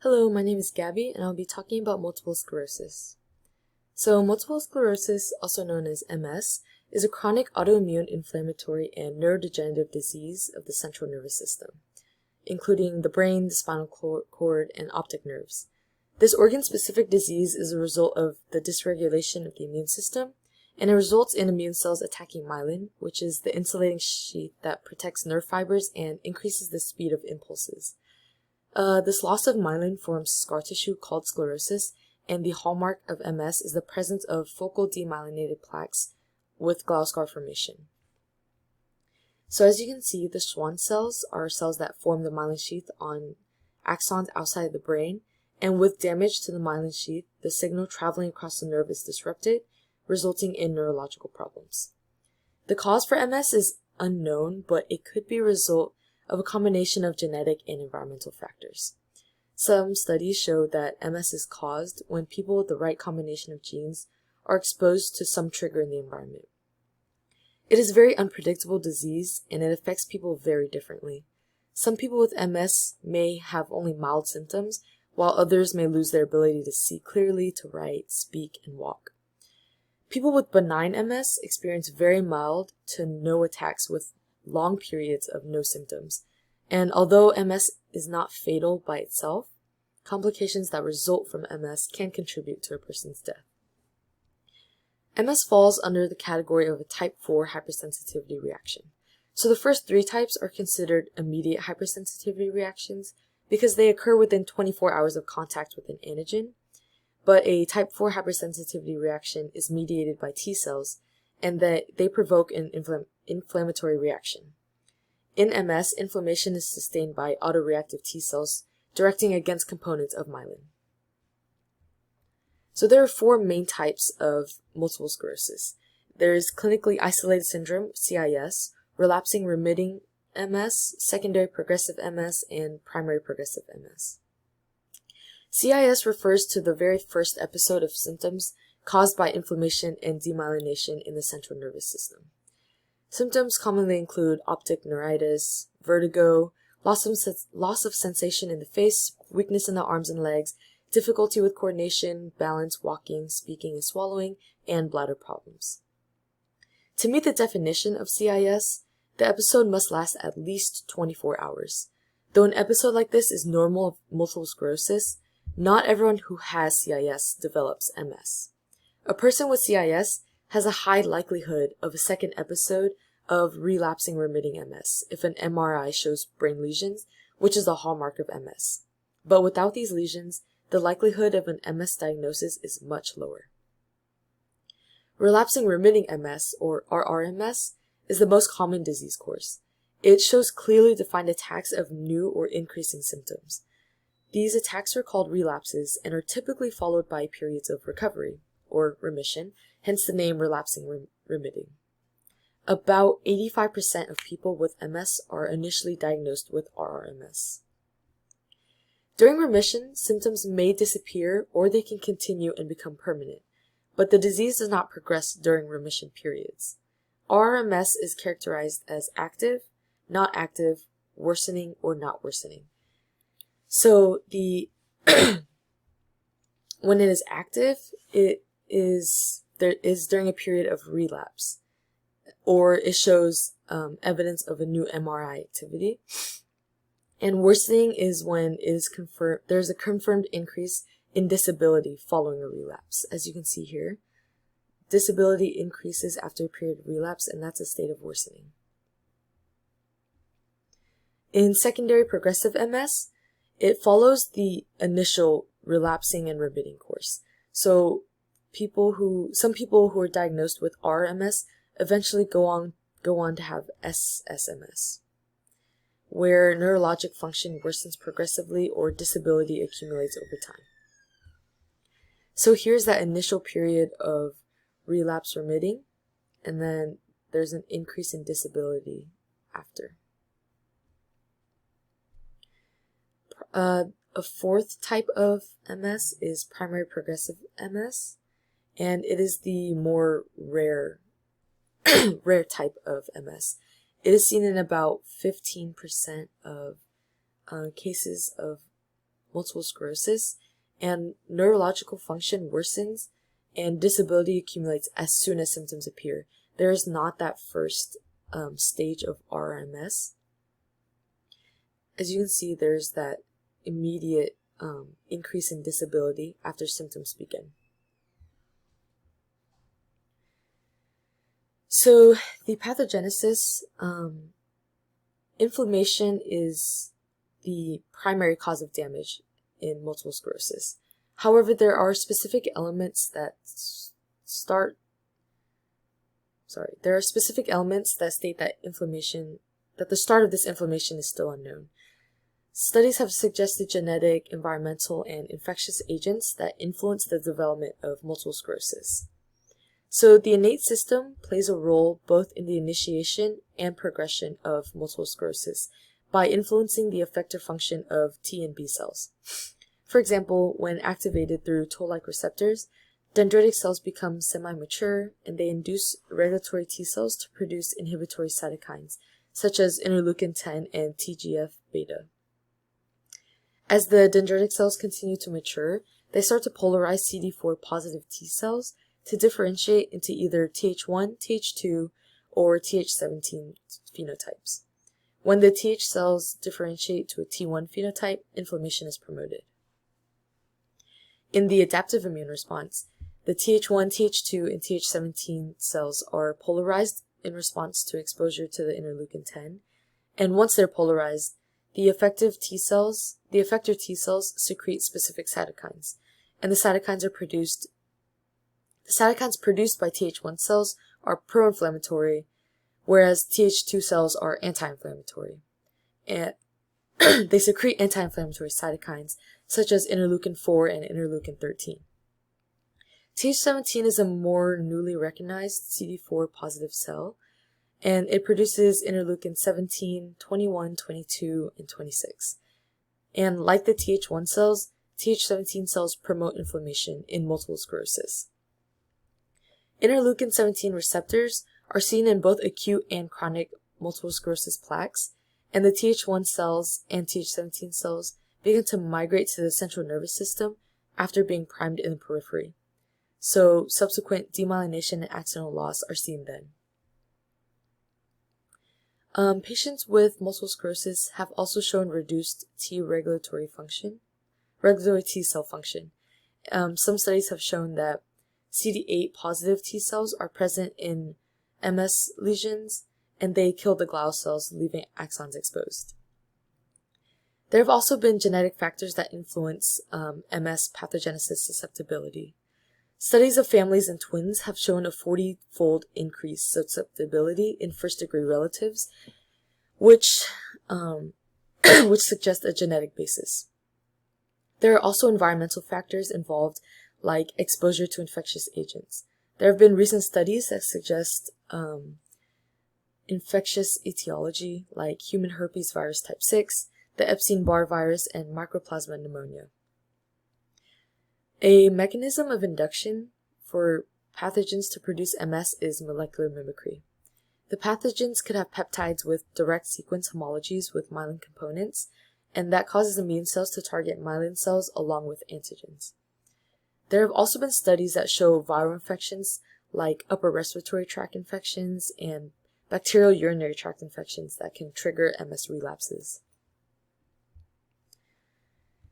Hello, my name is Gabby, and I'll be talking about multiple sclerosis. So, multiple sclerosis, also known as MS, is a chronic autoimmune inflammatory and neurodegenerative disease of the central nervous system, including the brain, the spinal cord, and optic nerves. This organ-specific disease is a result of the dysregulation of the immune system, and it results in immune cells attacking myelin, which is the insulating sheath that protects nerve fibers and increases the speed of impulses. This loss of myelin forms scar tissue called sclerosis, and the hallmark of MS is the presence of focal demyelinated plaques with Glasgow formation. So as you can see, the Schwann cells are cells that form the myelin sheath on axons outside the brain, and with damage to the myelin sheath, the signal traveling across the nerve is disrupted, resulting in neurological problems. The cause for MS is unknown, but it could be a result of a combination of genetic and environmental factors. Some studies show that MS is caused when people with the right combination of genes are exposed to some trigger in the environment. It is a very unpredictable disease, and it affects people very differently. Some people with MS may have only mild symptoms, while others may lose their ability to see clearly, to write, speak, and walk. People with benign MS experience very mild to no attacks with long periods of no symptoms, and although MS is not fatal by itself, complications that result from MS can contribute to a person's death. MS falls under the category of a type 4 hypersensitivity reaction. So the first three types are considered immediate hypersensitivity reactions because they occur within 24 hours of contact with an antigen, but a type 4 hypersensitivity reaction is mediated by T cells, and that they provoke an inflammatory reaction. In MS, inflammation is sustained by autoreactive T cells directing against components of myelin. So there are four main types of multiple sclerosis. There is clinically isolated syndrome, CIS, relapsing remitting MS, secondary progressive MS, and primary progressive MS. CIS refers to the very first episode of symptoms caused by inflammation and demyelination in the central nervous system. Symptoms commonly include optic neuritis, vertigo, loss of sensation in the face, weakness in the arms and legs, difficulty with coordination, balance, walking, speaking, and swallowing, and bladder problems. To meet the definition of CIS, the episode must last at least 24 hours. Though an episode like this is normal of multiple sclerosis, not everyone who has CIS develops MS. A person with CIS has a high likelihood of a second episode of relapsing remitting MS if an MRI shows brain lesions, which is a hallmark of MS. But without these lesions, the likelihood of an MS diagnosis is much lower. Relapsing remitting MS, or RRMS, is the most common disease course. It shows clearly defined attacks of new or increasing symptoms. These attacks are called relapses and are typically followed by periods of recovery, or remission, hence the name relapsing remitting. About 85% of people with MS are initially diagnosed with RRMS. During remission, symptoms may disappear or they can continue and become permanent, but the disease does not progress during remission periods. RRMS is characterized as active, not active, worsening, or not worsening. So when it is active, it is during a period of relapse, or it shows evidence of a new MRI activity. And worsening is when it is confirmed there's a confirmed increase in disability following a relapse. As you can see here, disability increases after a period of relapse, and that's a state of worsening. In secondary progressive MS, it follows the initial relapsing and remitting course. So some people who are diagnosed with RMS eventually go on to have SSMS, where neurologic function worsens progressively or disability accumulates over time. So here's that initial period of relapse remitting, and then there's an increase in disability after. A fourth type of MS is primary progressive MS, and it is the more rare type of MS. It is seen in about 15% of cases of multiple sclerosis, and neurological function worsens and disability accumulates as soon as symptoms appear. There is not that first stage of RMS. As you can see, there's that immediate increase in disability after symptoms begin. So the pathogenesis, inflammation is the primary cause of damage in multiple sclerosis. However, there are specific elements that state that the start of this inflammation is still unknown. Studies have suggested genetic, environmental, and infectious agents that influence the development of multiple sclerosis. So the innate system plays a role both in the initiation and progression of multiple sclerosis by influencing the effector function of T and B cells. For example, when activated through toll-like receptors, dendritic cells become semi-mature and they induce regulatory T cells to produce inhibitory cytokines, such as interleukin-10 and TGF-beta. As the dendritic cells continue to mature, they start to polarize CD4 positive T cells to differentiate into either Th1, Th2, or Th17 phenotypes. When the Th cells differentiate to a T1 phenotype, inflammation is promoted. In the adaptive immune response, the Th1, Th2, and Th17 cells are polarized in response to exposure to the interleukin-10, and once they're polarized, the effector T cells secrete specific cytokines, and the cytokines produced by Th1 cells are pro-inflammatory, whereas Th2 cells are anti-inflammatory. And they secrete anti-inflammatory cytokines such as interleukin-4 and interleukin-13. Th17 is a more newly recognized CD4 positive cell, and it produces interleukin-17, 21, 22, and 26. And like the Th1 cells, Th17 cells promote inflammation in multiple sclerosis. Interleukin-17 receptors are seen in both acute and chronic multiple sclerosis plaques, and the Th1 cells and Th17 cells begin to migrate to the central nervous system after being primed in the periphery. So subsequent demyelination and axonal loss are seen then. Patients with multiple sclerosis have also shown reduced regulatory T cell function. Some studies have shown that CD8 positive T cells are present in MS lesions, and they kill the glial cells, leaving axons exposed. There have also been genetic factors that influence MS pathogenesis susceptibility. Studies of families and twins have shown a 40-fold increased susceptibility in first-degree relatives, which suggests a genetic basis. There are also environmental factors involved, like exposure to infectious agents. There have been recent studies that suggest infectious etiology, like human herpes virus type 6, the Epstein-Barr virus, and Mycoplasma pneumonia. A mechanism of induction for pathogens to produce MS is molecular mimicry. The pathogens could have peptides with direct sequence homologies with myelin components, and that causes immune cells to target myelin cells along with antigens. There have also been studies that show viral infections like upper respiratory tract infections and bacterial urinary tract infections that can trigger MS relapses.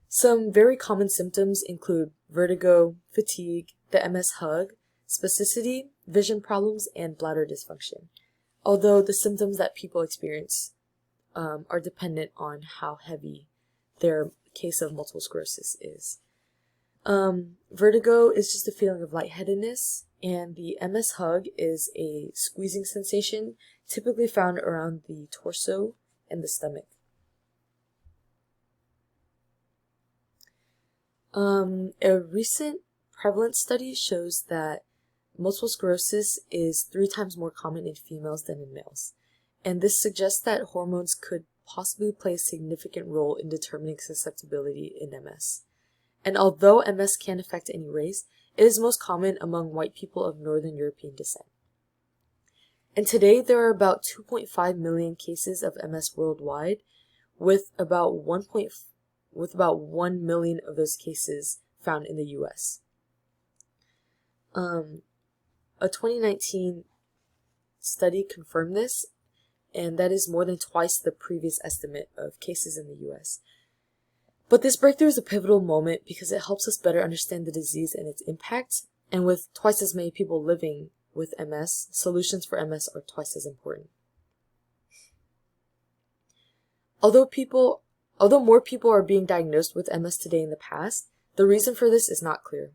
Some very common symptoms include vertigo, fatigue, the MS hug, spasticity, vision problems, and bladder dysfunction, although the symptoms that people experience are dependent on how heavy their case of multiple sclerosis is. Vertigo is just a feeling of lightheadedness, and the MS hug is a squeezing sensation typically found around the torso and the stomach. A recent prevalence study shows that multiple sclerosis is 3 times more common in females than in males, and this suggests that hormones could possibly play a significant role in determining susceptibility in MS. And although MS can affect any race, it is most common among white people of Northern European descent. And today there are about 2.5 million cases of MS worldwide, with about 1 with about 1 million of those cases found in the US. A 2019 study confirmed this, and that is more than twice the previous estimate of cases in the US. But this breakthrough is a pivotal moment because it helps us better understand the disease and its impact, and with twice as many people living with MS, solutions for MS are twice as important. Although more people are being diagnosed with MS today in the past, the reason for this is not clear.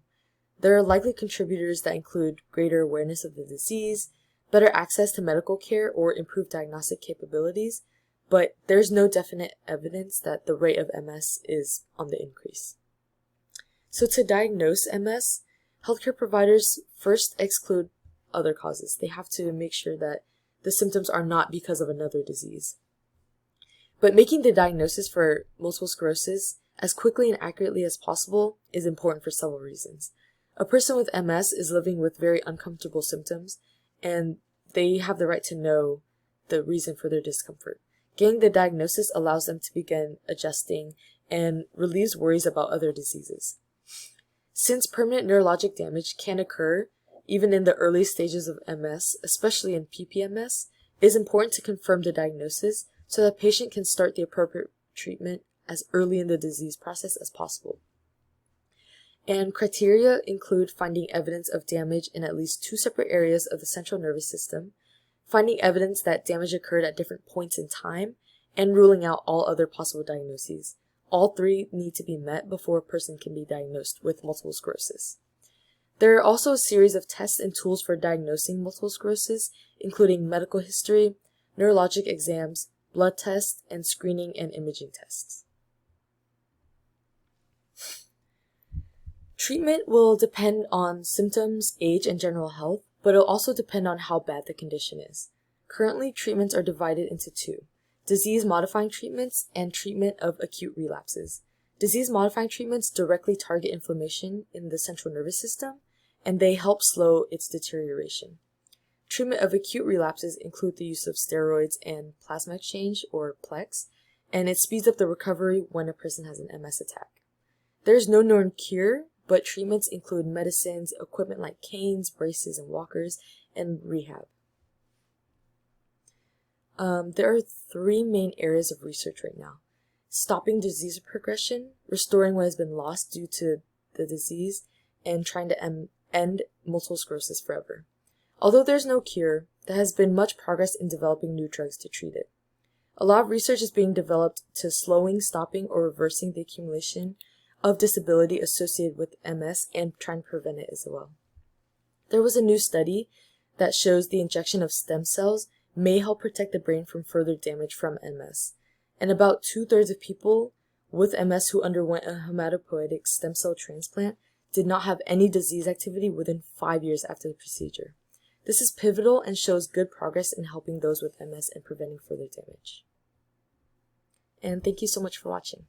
There are likely contributors that include greater awareness of the disease, better access to medical care, or improved diagnostic capabilities, but there's no definite evidence that the rate of MS is on the increase. So to diagnose MS, healthcare providers first exclude other causes. They have to make sure that the symptoms are not because of another disease. But making the diagnosis for multiple sclerosis as quickly and accurately as possible is important for several reasons. A person with MS is living with very uncomfortable symptoms, and they have the right to know the reason for their discomfort. Getting the diagnosis allows them to begin adjusting and relieves worries about other diseases. Since permanent neurologic damage can occur even in the early stages of MS, especially in PPMS, it is important to confirm the diagnosis so that the patient can start the appropriate treatment as early in the disease process as possible. And criteria include finding evidence of damage in at least 2 separate areas of the central nervous system, finding evidence that damage occurred at different points in time, and ruling out all other possible diagnoses. All 3 need to be met before a person can be diagnosed with multiple sclerosis. There are also a series of tests and tools for diagnosing multiple sclerosis, including medical history, neurologic exams, blood tests, and screening and imaging tests. Treatment will depend on symptoms, age, and general health, but it will also depend on how bad the condition is. Currently, treatments are divided into 2, disease-modifying treatments and treatment of acute relapses. Disease-modifying treatments directly target inflammation in the central nervous system, and they help slow its deterioration. Treatment of acute relapses include the use of steroids and plasma exchange, or PLEX, and it speeds up the recovery when a person has an MS attack. There is no known cure, but treatments include medicines, equipment like canes, braces, and walkers, and rehab. There are 3 main areas of research right now: stopping disease progression, restoring what has been lost due to the disease, and trying to end multiple sclerosis forever. Although there's no cure, there has been much progress in developing new drugs to treat it. A lot of research is being developed to slowing, stopping, or reversing the accumulation of disability associated with MS and trying to prevent it as well. There was a new study that shows the injection of stem cells may help protect the brain from further damage from MS, and about 2/3 of people with MS who underwent a hematopoietic stem cell transplant did not have any disease activity within 5 years after the procedure. This is pivotal and shows good progress in helping those with MS and preventing further damage. And thank you so much for watching.